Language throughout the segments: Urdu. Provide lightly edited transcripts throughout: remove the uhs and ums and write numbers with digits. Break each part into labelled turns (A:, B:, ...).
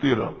A: 13।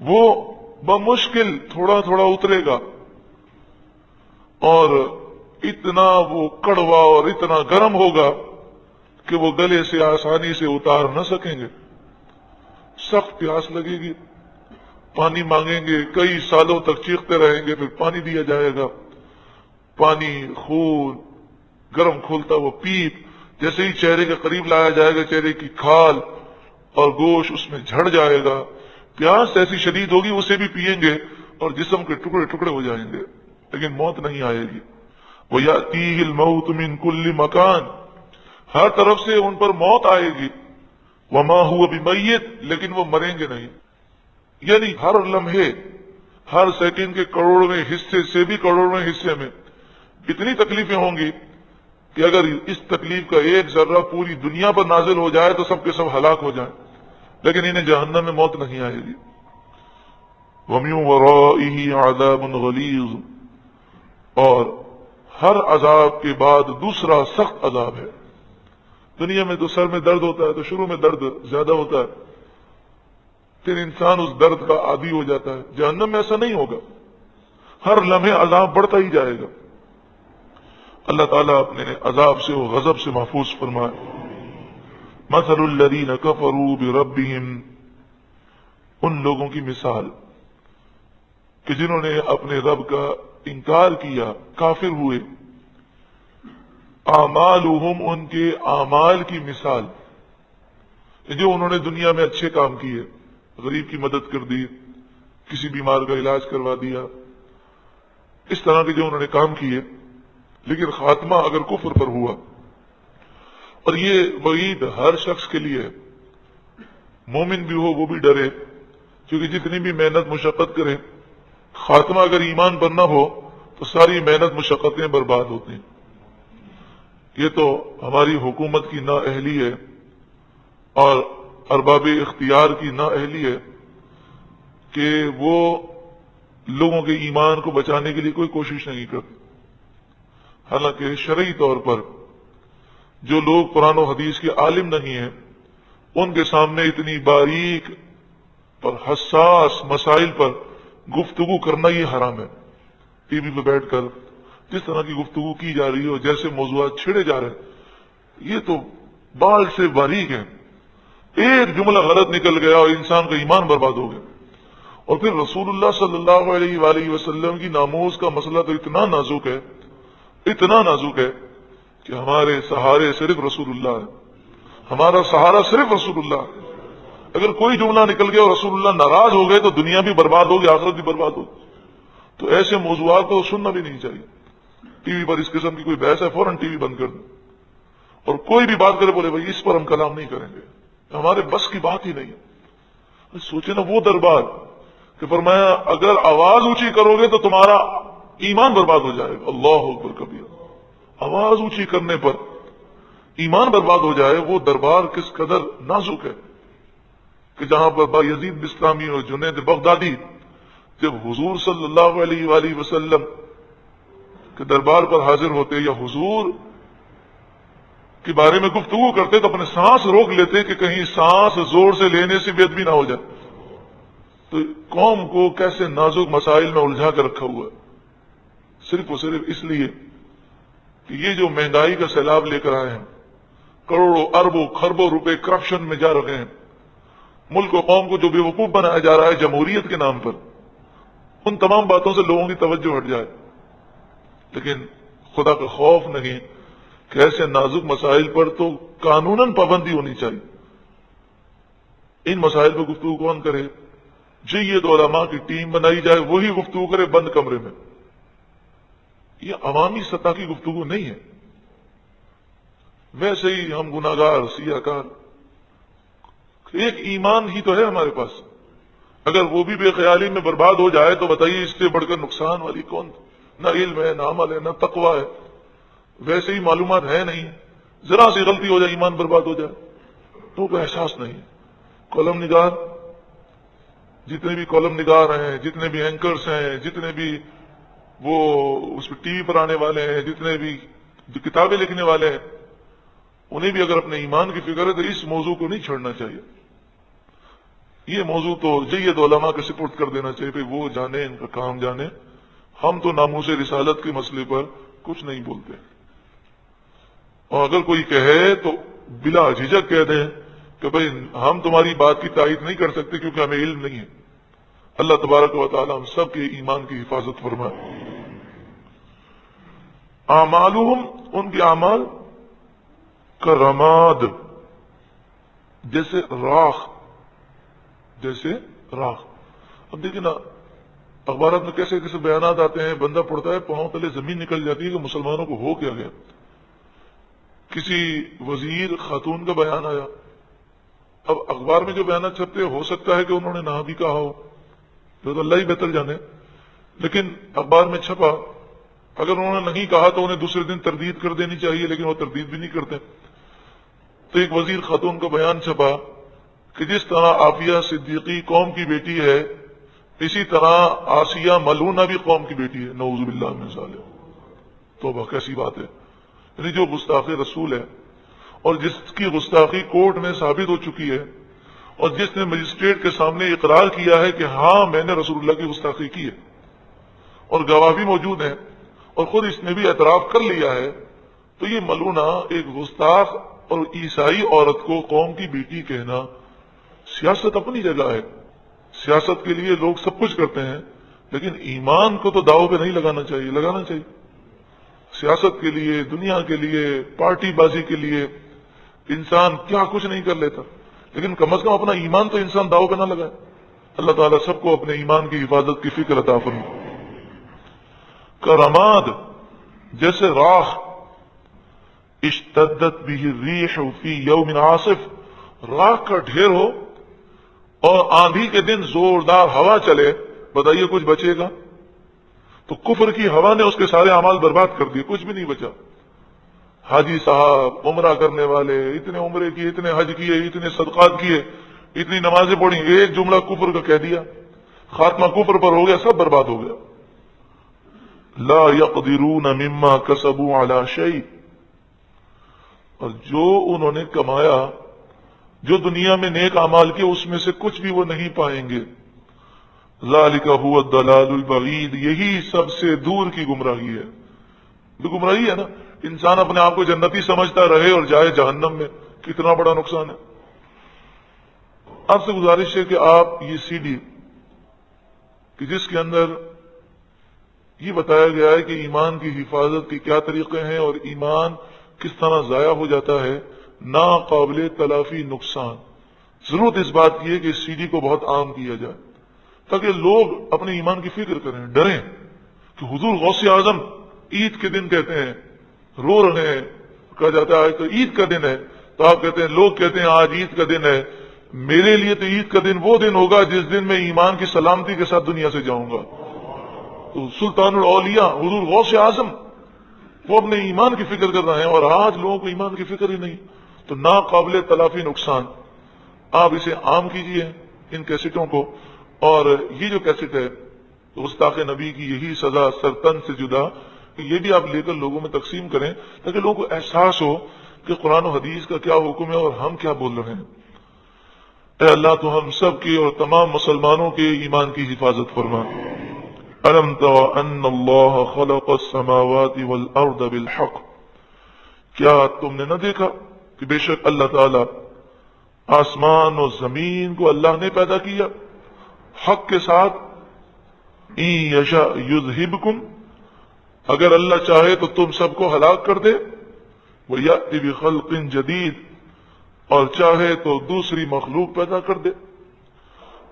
A: وہ بمشکل تھوڑا تھوڑا اترے گا اور اتنا وہ کڑوا اور اتنا گرم ہوگا کہ وہ گلے سے آسانی سے اتار نہ سکیں گے. سخت پیاس لگے گی، پانی مانگیں گے، کئی سالوں تک چیختے رہیں گے، پھر پانی دیا جائے گا. پانی خون گرم کھولتا وہ پیپ جیسے ہی چہرے کے قریب لایا جائے گا، چہرے کی کھال اور گوشت اس میں جھڑ جائے گا. پیاس ایسی شدید ہوگی اسے بھی پیئیں گے اور جسم کے ٹکڑے ٹکڑے ہو جائیں گے، لیکن موت نہیں آئے گی. وَيَأْتِيهِ الْمَوْتُ مِنْ كُلِّ مَكَانٍ، ہر طرف سے ان پر موت آئے گی. وَمَا هُوَ بِمَيِّتٍ، لیکن وہ مریں گے نہیں. یعنی ہر لمحے، ہر سیکنڈ کے کروڑویں حصے سے بھی کروڑویں حصے میں اتنی تکلیفیں ہوں گی کہ اگر اس تکلیف کا ایک ذرہ پوری دنیا پر نازل ہو جائے تو سب کے سب ہلاک ہو جائیں، لیکن انہیں جہنم میں موت نہیں آئے گی. وَمِن وَرَائِهِ عَذَابٌ غَلِيظٌ، اور ہر عذاب کے بعد دوسرا سخت عذاب ہے. دنیا میں تو سر میں درد ہوتا ہے تو شروع میں درد زیادہ ہوتا ہے، پھر انسان اس درد کا عادی ہو جاتا ہے. جہنم میں ایسا نہیں ہوگا، ہر لمحے عذاب بڑھتا ہی جائے گا. اللہ تعالیٰ اپنے عذاب سے و غضب سے محفوظ فرمائے. مثل الذین کفروا بربہم، ان لوگوں کی مثال کہ جنہوں نے اپنے رب کا انکار کیا، کافر ہوئے. اعمالہم، ان کے اعمال کی مثال، جو انہوں نے دنیا میں اچھے کام کیے، غریب کی مدد کر دی، کسی بیمار کا علاج کروا دیا، اس طرح کے جو انہوں نے کام کیے، لیکن خاتمہ اگر کفر پر ہوا. اور یہ وعید ہر شخص کے لیے ہے، مومن بھی ہو وہ بھی ڈرے، کیونکہ جتنی بھی محنت مشقت کرے، خاتمہ اگر ایمان پر نہ ہو تو ساری محنت مشقتیں برباد ہوتی ہیں. یہ تو ہماری حکومت کی نااہلی ہے اور ارباب اختیار کی نااہلی ہے کہ وہ لوگوں کے ایمان کو بچانے کے لیے کوئی کوشش نہیں کرتے. حالانکہ شرعی طور پر جو لوگ قرآن و حدیث کے عالم نہیں ہیں، ان کے سامنے اتنی باریک اور حساس مسائل پر گفتگو کرنا یہ حرام ہے. ٹی وی پہ بیٹھ کر جس طرح کی گفتگو کی جا رہی ہے اور جیسے موضوعات چھڑے جا رہے ہیں، یہ تو بال سے باریک ہے. ایک جملہ غلط نکل گیا اور انسان کا ایمان برباد ہو گیا. اور پھر رسول اللہ صلی اللہ علیہ وآلہ وسلم کی ناموز کا مسئلہ تو اتنا نازک ہے، اتنا نازک ہے کہ ہمارے سہارے صرف رسول اللہ ہے، ہمارا سہارا صرف رسول اللہ ہے. اگر کوئی جملہ نکل گیا اور رسول اللہ ناراض ہو گئے تو دنیا بھی برباد ہوگی، آخرت بھی برباد ہوگی. تو ایسے موضوعات کو سننا بھی نہیں چاہیے. ٹی وی پر اس قسم کی کوئی بحث ہے، فوراً ٹی وی بند کر دیں. اور کوئی بھی بات کرے بولے بھائی اس پر ہم کلام نہیں کریں گے، ہمارے بس کی بات ہی نہیں ہے. سوچے نا وہ دربار کہ فرمایا اگر آواز اونچی کرو گے تو تمہارا ایمان برباد ہو جائے گا. اللہ اکبر کبیر. آواز اونچی کرنے پر ایمان برباد ہو جائے، وہ دربار کس قدر نازک ہے کہ جہاں پر با یزید بسطامی اور جنید بغدادی جب حضور صلی اللہ علیہ وآلہ وسلم کے دربار پر حاضر ہوتے یا حضور کے بارے میں گفتگو کرتے تو اپنے سانس روک لیتے کہ کہیں سانس زور سے لینے سے بے ادبی نہ ہو جائے. تو قوم کو کیسے نازک مسائل میں الجھا کر رکھا ہوا ہے، صرف اور صرف اس لیے کہ یہ جو مہنگائی کا سیلاب لے کر آئے ہیں، کروڑوں اربوں خربوں روپے کرپشن میں جا رہے ہیں، ملک و قوم کو جو بے وقوف بنایا جا رہا ہے جمہوریت کے نام پر، ان تمام باتوں سے لوگوں کی توجہ ہٹ جائے. لیکن خدا کا خوف نہیں کہ ایسے نازک مسائل پر تو قانوناً پابندی ہونی چاہیے. ان مسائل پر گفتگو کون کرے؟ جید علماء کی ٹیم بنائی جائے، وہی گفتگو کرے بند کمرے میں. یہ عوامی سطح کی گفتگو نہیں ہے. ویسے ہی ہم گناہگار سیاہکار، ایک ایمان ہی تو ہے ہمارے پاس، اگر وہ بھی بے خیالی میں برباد ہو جائے تو بتائیے اس سے بڑھ کر نقصان والی کون؟ نہ علم ہے، نہ عمل ہے، نہ تقوی ہے. ویسے ہی معلومات ہے نہیں، ذرا سی غلطی ہو جائے ایمان برباد ہو جائے تو کوئی احساس نہیں. کالم نگار، جتنے بھی کالم نگار ہیں، جتنے بھی اینکرز ہیں، جتنے بھی وہ اس پہ ٹی وی پر آنے والے ہیں، جتنے بھی جو کتابیں لکھنے والے ہیں، انہیں بھی اگر اپنے ایمان کی فکر ہے تو اس موضوع کو نہیں چھوڑنا چاہیے. یہ موضوع تو جید علماء کے سپرد کر دینا چاہیے کہ وہ جانے، ان کا کام جانے. ہم تو ناموس رسالت کے مسئلے پر کچھ نہیں بولتے، اور اگر کوئی کہے تو بلا جھجک کہہ دیں کہ بھئی ہم تمہاری بات کی تائید نہیں کر سکتے کیونکہ ہمیں علم نہیں ہے. اللہ تبارک و تعالی ہم سب کے ایمان کی حفاظت فرمائے. اعمالہم، ان کے اعمال کرماد، جیسے راکھ، جیسے راکھ. اب دیکھیں نا اخبارات میں کیسے کیسے بیانات آتے ہیں، بندہ پڑھتا ہے پاؤں تلے زمین نکل جاتی ہے کہ مسلمانوں کو ہو کیا گیا. کسی وزیر خاتون کا بیان آیا، اب اخبار میں جو بیانات چھپتے ہو سکتا ہے کہ انہوں نے نہ بھی کہا ہو، جو تو اللہ ہی بہتر جانے، لیکن اخبار میں چھپا. اگر انہوں نے نہیں کہا تو انہیں دوسرے دن تردید کر دینی چاہیے، لیکن وہ تردید بھی نہیں کرتے. تو ایک وزیر خاتون کا بیان چھپا کہ جس طرح عافیہ صدیقی قوم کی بیٹی ہے، اسی طرح آسیہ ملونہ بھی قوم کی بیٹی ہے. نعوذ باللہ من ذالک. توبہ، کیسی بات ہے. یعنی جو گستاخ رسول ہے اور جس کی گستاخی کورٹ میں ثابت ہو چکی ہے، اور جس نے مجسٹریٹ کے سامنے اقرار کیا ہے کہ ہاں میں نے رسول اللہ کی گستاخی کی ہے، اور گواہ بھی موجود ہیں، اور خود اس نے بھی اعتراف کر لیا ہے، تو یہ ملونہ ایک گستاخ اور عیسائی عورت کو قوم کی بیٹی کہنا. سیاست اپنی جگہ ہے، سیاست کے لیے لوگ سب کچھ کرتے ہیں، لیکن ایمان کو تو داؤ پہ نہیں لگانا چاہیے. لگانا چاہیے سیاست کے لیے، دنیا کے لیے، پارٹی بازی کے لیے انسان کیا کچھ نہیں کر لیتا، لیکن کم از کم اپنا ایمان تو انسان داؤ پہ نہ لگائے. اللہ تعالیٰ سب کو اپنے ایمان کی حفاظت کی فکر عطا فرمائے. کرماد، جیسے راکھ، اشتدت به الریح فی یوم عاصف، راکھ کا ڈھیر ہو اور آندھی کے دن زوردار ہوا چلے، بتائیے کچھ بچے گا؟ تو کفر کی ہوا نے اس کے سارے اعمال برباد کر دیے، کچھ بھی نہیں بچا. حاجی صاحب، عمرہ کرنے والے، اتنے عمرے کیے، اتنے حج کیے، اتنے صدقات کیے، اتنی نمازیں پڑھی، ایک جملہ کفر کا کہہ دیا، خاتمہ کفر پر ہو گیا، سب برباد ہو گیا. لا يقدرون مما كسبوا على شيء، اور جو انہوں نے کمایا، جو دنیا میں نیک اعمال کیے، اس میں سے کچھ بھی وہ نہیں پائیں گے. ذالک هو الضلال البعید، یہی سب سے دور کی گمراہی ہے. جو گمراہی ہے نا، انسان اپنے آپ کو جنتی سمجھتا رہے اور جائے جہنم میں، کتنا بڑا نقصان ہے. آپ سے گزارش ہے کہ آپ یہ سی ڈی کہ جس کے اندر یہ بتایا گیا ہے کہ ایمان کی حفاظت کے کیا طریقے ہیں اور ایمان کس طرح ضائع ہو جاتا ہے، ناقابل تلافی نقصان، ضرورت اس بات کی ہے کہ اس سی ڈی کو بہت عام کیا جائے تاکہ لوگ اپنے ایمان کی فکر کریں، ڈریں کہ حضور غوث اعظم عید کے دن کہتے ہیں، رو رہے ہیں، کہا جاتا ہے کہ عید کا دن ہے، تو آپ کہتے ہیں، لوگ کہتے ہیں آج عید کا دن ہے، میرے لیے تو عید کا دن وہ دن ہوگا جس دن میں ایمان کی سلامتی کے ساتھ دنیا سے جاؤں گا. تو سلطان الاولیاء حضور غوث اعظم وہ اپنے ایمان کی فکر کر رہے ہیں، اور آج لوگوں کو ایمان کی فکر ہی نہیں. تو ناقابل تلافی نقصان. آپ اسے عام کیجئے ان کیسٹوں کو، اور یہ جو کیسٹ ہے گستاخ نبی کی یہی سزا سرتن سے جدا، یہ بھی آپ لے کر لوگوں میں تقسیم کریں تاکہ لوگوں کو احساس ہو کہ قرآن و حدیث کا کیا حکم ہے اور ہم کیا بول رہے ہیں. اے اللہ تو ہم سب کی اور تمام مسلمانوں کے ایمان کی حفاظت فرما. ألم تر أن الله خلق السماوات والأرض بالحق، کیا تم نے نہ دیکھا کہ بے شک اللہ تعالی آسمان اور زمین کو اللہ نے پیدا کیا حق کے ساتھ. إن يشاء يذهبكم، اگر اللہ چاہے تو تم سب کو ہلاک کر دے، ويأتي بخلق جديد، اور چاہے تو دوسری مخلوق پیدا کر دے.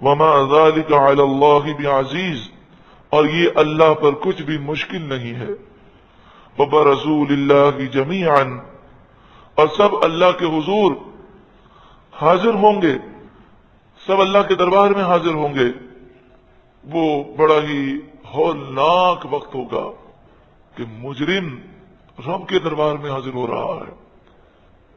A: وما ذلك على الله بعزيز، اور یہ اللہ پر کچھ بھی مشکل نہیں ہے. وبرزوا للہ جمیعا، اور سب اللہ کے حضور حاضر ہوں گے، سب اللہ کے دربار میں حاضر ہوں گے. وہ بڑا ہی ہولناک وقت ہوگا کہ مجرم رب کے دربار میں حاضر ہو رہا ہے.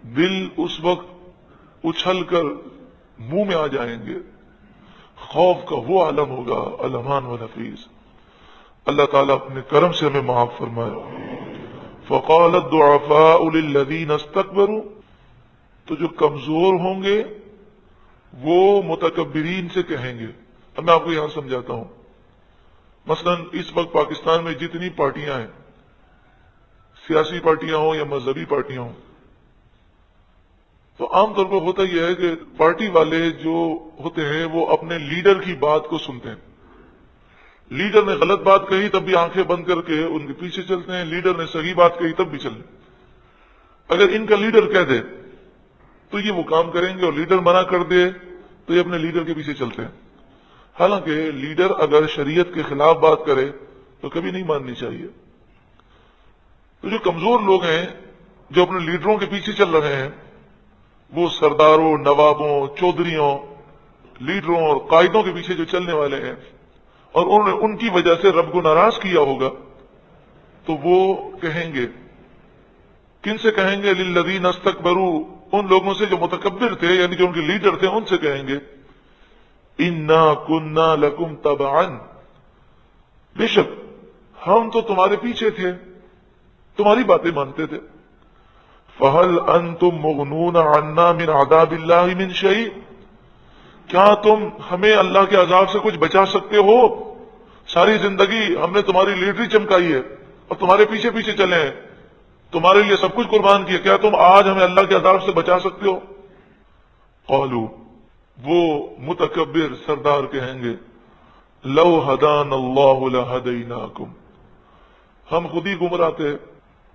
A: دل اس وقت اچھل کر منہ میں آ جائیں گے. خوف کا وہ عالم ہوگا، الامان و نفیس. اللہ تعالیٰ اپنے کرم سے ہمیں معاف فرمائے. فقال الضعفاء للذین استكبروا، تو جو کمزور ہوں گے وہ متکبرین سے کہیں گے. اب میں آپ کو یہاں سمجھاتا ہوں. مثلا اس وقت پاکستان میں جتنی پارٹیاں ہیں، سیاسی پارٹیاں ہوں یا مذہبی پارٹیاں ہوں، تو عام طور پر ہوتا یہ ہے کہ پارٹی والے جو ہوتے ہیں وہ اپنے لیڈر کی بات کو سنتے ہیں. لیڈر نے غلط بات کہی تب بھی آنکھیں بند کر کے ان کے پیچھے چلتے ہیں، لیڈر نے صحیح بات کہی تب بھی چلتے ہیں. اگر ان کا لیڈر کہہ دے تو یہ وہ کام کریں گے، اور لیڈر منع کر دے تو یہ اپنے لیڈر کے پیچھے چلتے ہیں. حالانکہ لیڈر اگر شریعت کے خلاف بات کرے تو کبھی نہیں ماننی چاہیے. تو جو کمزور لوگ ہیں جو اپنے لیڈروں کے پیچھے چل رہے ہیں، وہ سرداروں، نوابوں، چودھریوں، لیڈروں اور قائدوں کے پیچھے جو چلنے والے ہیں، اور انہوں نے ان کی وجہ سے رب کو ناراض کیا ہوگا، تو وہ کہیں گے. کن سے کہیں گے؟ للذین استکبروا، ان لوگوں سے جو متکبر تھے، یعنی جو ان کے لیڈر تھے، ان سے کہیں گے انا کنا لکم تبعا، بے شک ہم تو تمہارے پیچھے تھے، تمہاری باتیں مانتے تھے. فہل انتم مغنون عنا من عذاب اللہ من شیء، کیا تم ہمیں اللہ کے عذاب سے کچھ بچا سکتے ہو؟ ساری زندگی ہم نے تمہاری لیڈری چمکائی ہے اور تمہارے پیچھے پیچھے چلے ہیں، تمہارے لیے سب کچھ قربان کیا، کیا تم آج ہمیں اللہ کے عذاب سے بچا سکتے ہو؟ قالوا، وہ متکبر سردار کہیں گے لو ہدان اللہ لہدیناکم، ہم خود ہی گمراہ تھے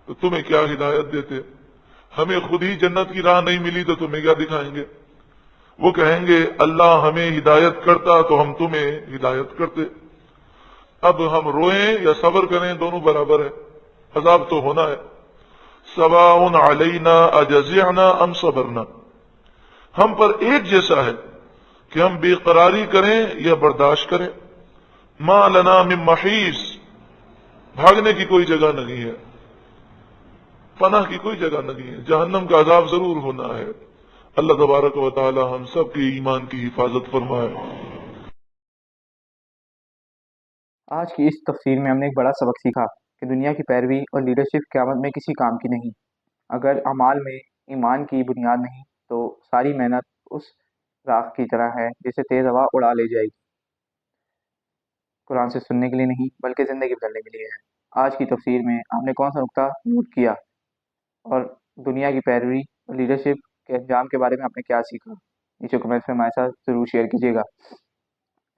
A: تو تمہیں کیا ہدایت دیتے، ہمیں خود ہی جنت کی راہ نہیں ملی تو تمہیں کیا دکھائیں گے. وہ کہیں گے اللہ ہمیں ہدایت کرتا تو ہم تمہیں ہدایت کرتے. اب ہم روئیں یا صبر کریں دونوں برابر ہے، عذاب تو ہونا ہے. سواء علینا اجزعنا ام صبرنا، ہم پر ایک جیسا ہے کہ ہم بے قراری کریں یا برداشت کریں. ما لنا من محیص، بھاگنے کی کوئی جگہ نہیں ہے، پناہ کی کوئی جگہ نہیں ہے، جہنم کا عذاب ضرور ہونا ہے. اللہ تبارک و تعالی ہم سب کے ایمان کی حفاظت فرمائے.
B: آج کی اس تفسیر میں ہم نے ایک بڑا سبق سیکھا کہ دنیا کی پیروی اور لیڈرشپ قیامت میں کسی کام کی نہیں. اگر اعمال میں ایمان کی بنیاد نہیں تو ساری محنت اس راکھ کی طرح ہے جسے تیز ہوا اڑا لے جائے گی. قرآن سے سننے کے لیے نہیں بلکہ زندگی بدلنے کے لیے ہے. آج کی تفسیر میں ہم نے کون سا نقطہ نوٹ کیا اور دنیا کی پیروی اور لیڈرشپ کے انجام کے بارے میں آپ نے کیا سیکھا؟ نیچے کمنٹس میں ہمارے ساتھ ضرور شیئر کیجیے گا.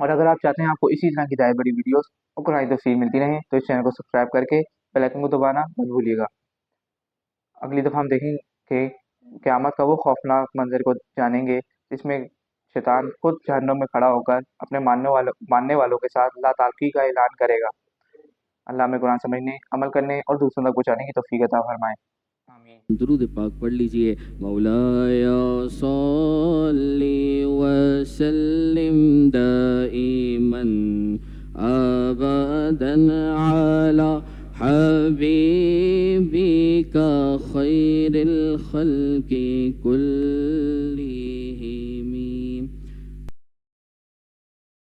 B: اور اگر آپ چاہتے ہیں آپ کو اسی طرح کی دائیں بڑی ویڈیوز اور قرآن تفسیر ملتی رہیں تو اس چینل کو سبسکرائب کر کے بیل آئکن کو دبانا مت بھولیے گا. اگلی دفعہ ہم دیکھیں کہ قیامت کا وہ خوفناک منظر کو جانیں گے جس میں شیطان خود جہنم میں کھڑا ہو کر اپنے ماننے والوں کے ساتھ لا تعلقی کا اعلان کرے گا. اللہ ہمیں قرآن سمجھنے، عمل کرنے اور دوسروں تک پہنچانے کی توفیق عطا فرمائے. آمین.
C: درود پاک پڑھ لیجئے. مولایا صلی وسلم دائما ابدا علی حبیبک خیر الخلق کلی